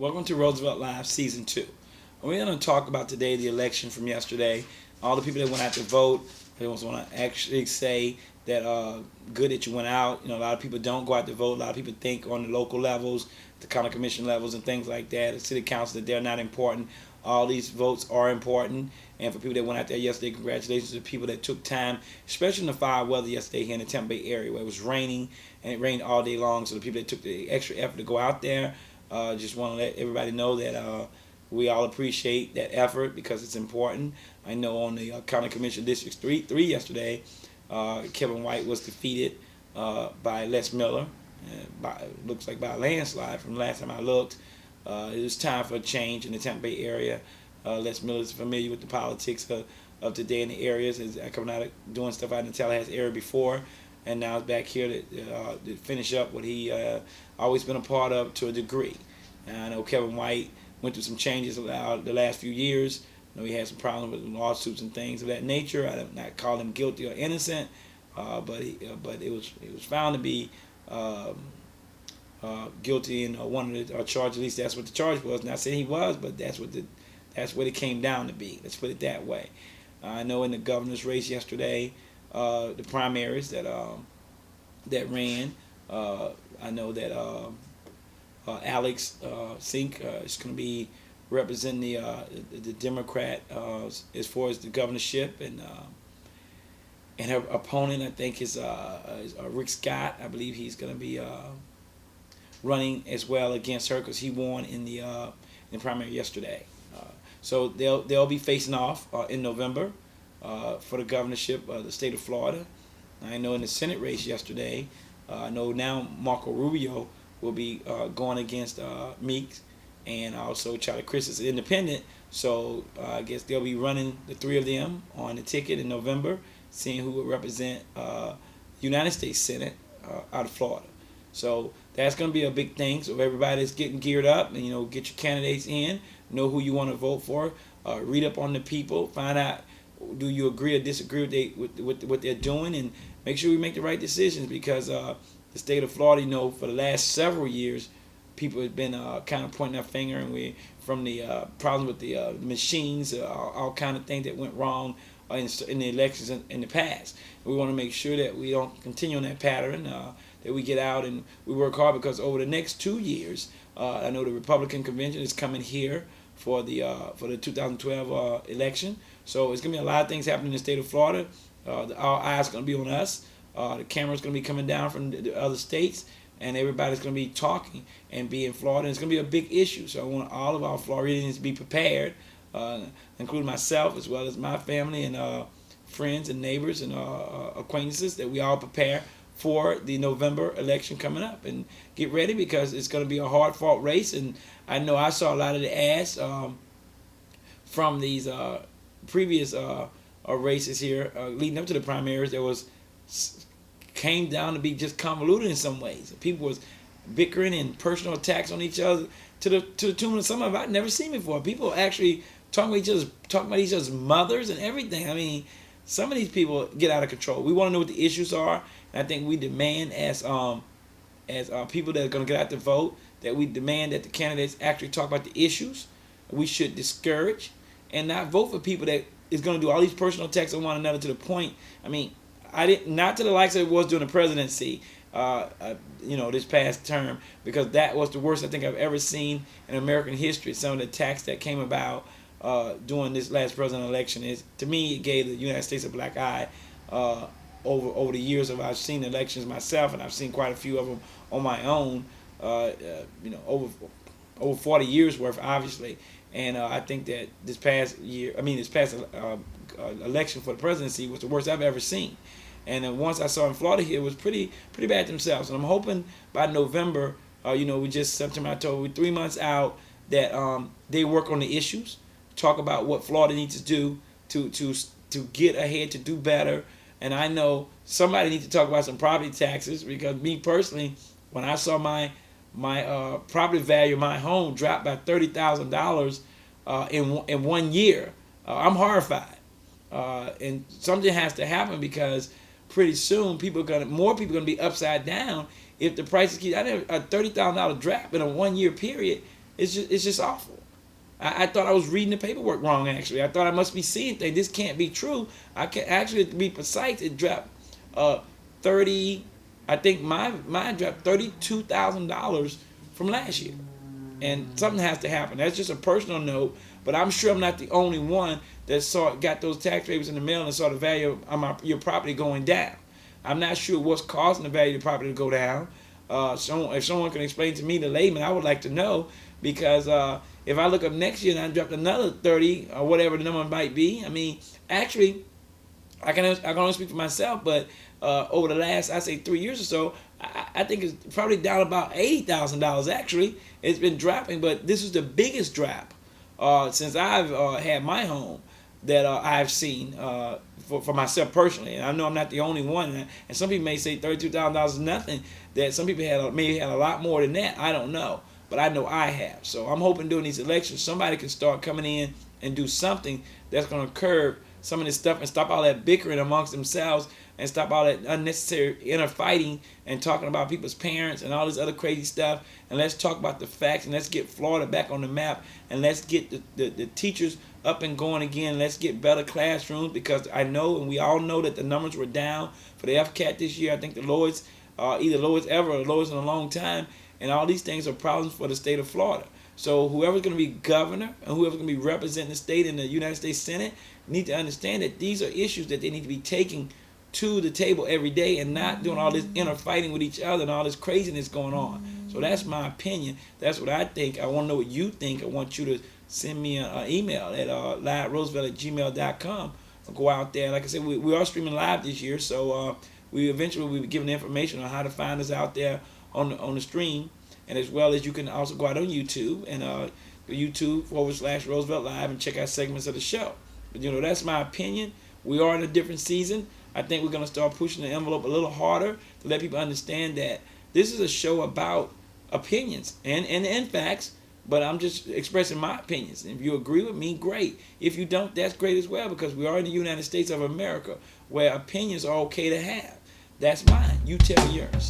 Welcome to Roosevelt Live Season 2. We're going to talk about today the election from yesterday. All the people that went out to vote. I also want to actually say that good that you went out. You know, a lot of people don't go out to vote. A lot of people think on the local levels, the county commission levels and things like that, the city council, that they're not important. All these votes are important. And for people that went out there yesterday, congratulations to people that took time, especially in the fire weather yesterday here in the Tampa Bay area where it was raining and it rained all day long. So the people that took the extra effort to go out there, just want to let everybody know that we all appreciate that effort because it's important. I know on the County Commission District 3 yesterday, Kevin White was defeated by Les Miller. Looks like by a landslide from the last time I looked. It was time for a change in the Tampa Bay area. Les Miller is familiar with the politics of today in the areas. He's coming out doing stuff out in the Tallahassee area before, and now he's back here to finish up what he always been a part of to a degree. And I know Kevin White went through some changes the last few years. I know he had some problems with lawsuits and things of that nature. I don't not call him guilty or innocent, but it was found to be guilty in one of the charges. At least that's what the charge was. Not saying he was, but that's what it came down to be. Let's put it that way. I know in the governor's race yesterday, the primaries that ran, I know that Alex Sink is going to be representing the Democrat as far as the governorship, and her opponent I think is Rick Scott. I believe he's going to be running as well against her because he won in the primary yesterday. So they'll be facing off in November for the governorship of the state of Florida. I know in the Senate race yesterday, I know now Marco Rubio will be going against Meeks, and also Charlie Crist is independent. So I guess they'll be running the three of them on the ticket in November, seeing who will represent United States Senate out of Florida. So that's going to be a big thing. So everybody's getting geared up, and get your candidates in, know who you want to vote for, read up on the people, find out do you agree or disagree with what they're doing, and make sure we make the right decisions because the state of Florida, for the last several years, people have been kind of pointing their finger, and we from the problems with the machines, all kind of things that went wrong in the elections in the past. We want to make sure that we don't continue on that pattern. That we get out and we work hard because over the next 2 years, I know the Republican convention is coming here for the 2012 election. So it's gonna be a lot of things happening in the state of Florida. Our eyes are gonna be on us. The camera's gonna be coming down from the other states, and everybody's gonna be talking and be in Florida. And it's gonna be a big issue. So I want all of our Floridians to be prepared, including myself as well as my family and friends and neighbors and acquaintances, that we all prepare for the November election coming up and get ready because it's going to be a hard-fought race. And I know I saw a lot of the ads from these previous races here leading up to the primaries. Came down to be just convoluted in some ways. People was bickering and personal attacks on each other to the tune of some of it I've never seen before. People actually talking about each other's mothers and everything. I mean, some of these people get out of control. We want to know what the issues are. And I think we demand as people that are going to get out to vote, that we demand that the candidates actually talk about the issues. We should discourage and not vote for people that is going to do all these personal attacks on one another to the point. I mean, not to the likes of it was during the presidency, this past term, because that was the worst I think I've ever seen in American history. Some of the attacks that came about during this last presidential election to me, it gave the United States a black eye. Over the years I've seen elections myself, and I've seen quite a few of them on my own, over 40 years worth, obviously. And I think that this past election for the presidency was the worst I've ever seen. And then once I saw in Florida here, it was pretty bad themselves. And I'm hoping by November, we just September, October, we're 3 months out, that they work on the issues, talk about what Florida needs to do to get ahead, to do better. And I know somebody needs to talk about some property taxes, because me personally, when I saw my property value of my home drop by $30,000 in 1 year, I'm horrified. And something has to happen, because pretty soon more people are gonna be upside down if the prices keep. I know a $30,000 drop in a 1 year period. it's just awful. I thought I was reading the paperwork wrong. Actually, I thought I must be seeing things. This can't be true. I can actually, to be precise, it dropped 30. I think mine dropped $32,000 from last year, and something has to happen. That's just a personal note, but I'm sure I'm not the only one that got those tax papers in the mail and saw the value of your property going down. I'm not sure what's causing the value of the property to go down. If someone can explain to me, the layman, I would like to know, because if I look up next year and I dropped another 30 or whatever the number might be, I mean, actually, I can only speak for myself, but over the last, I say 3 years or so, I think it's probably down about $80,000. Actually, it's been dropping, but this is the biggest drop since I've had my home that I've seen for myself personally. And I know I'm not the only one. And some people may say $32,000 is nothing. That some people may have had a lot more than that. I don't know, but I know I have. So I'm hoping during these elections somebody can start coming in and do something that's going to curb some of this stuff and stop all that bickering amongst themselves and stop all that unnecessary inner fighting and talking about people's parents and all this other crazy stuff. And let's talk about the facts, and let's get Florida back on the map, and let's get the teachers up and going again. Let's get better classrooms, because I know, and we all know, that the numbers were down for the FCAT this year. I think the lowest, either lowest ever or lowest in a long time. And all these things are problems for the state of Florida. So whoever's going to be governor and whoever's going to be representing the state in the United States Senate need to understand that these are issues that they need to be taking to the table every day, and not doing all this inner fighting with each other and all this craziness going on. So that's my opinion. That's what I think. I want to know what you think. I want you to send me an email at liveroosevelt@gmail.com. I'll go out there. Like I said, we are streaming live this year, so we eventually will be giving information on how to find us out there on the stream. And as well as you can also go out on YouTube and YouTube.com/Roosevelt Live and check out segments of the show. But that's my opinion. We are in a different season. I think we're going to start pushing the envelope a little harder to let people understand that this is a show about opinions and facts, but I'm just expressing my opinions. If you agree with me, great. If you don't, that's great as well, because we are in the United States of America, where opinions are okay to have. That's mine. You tell yours.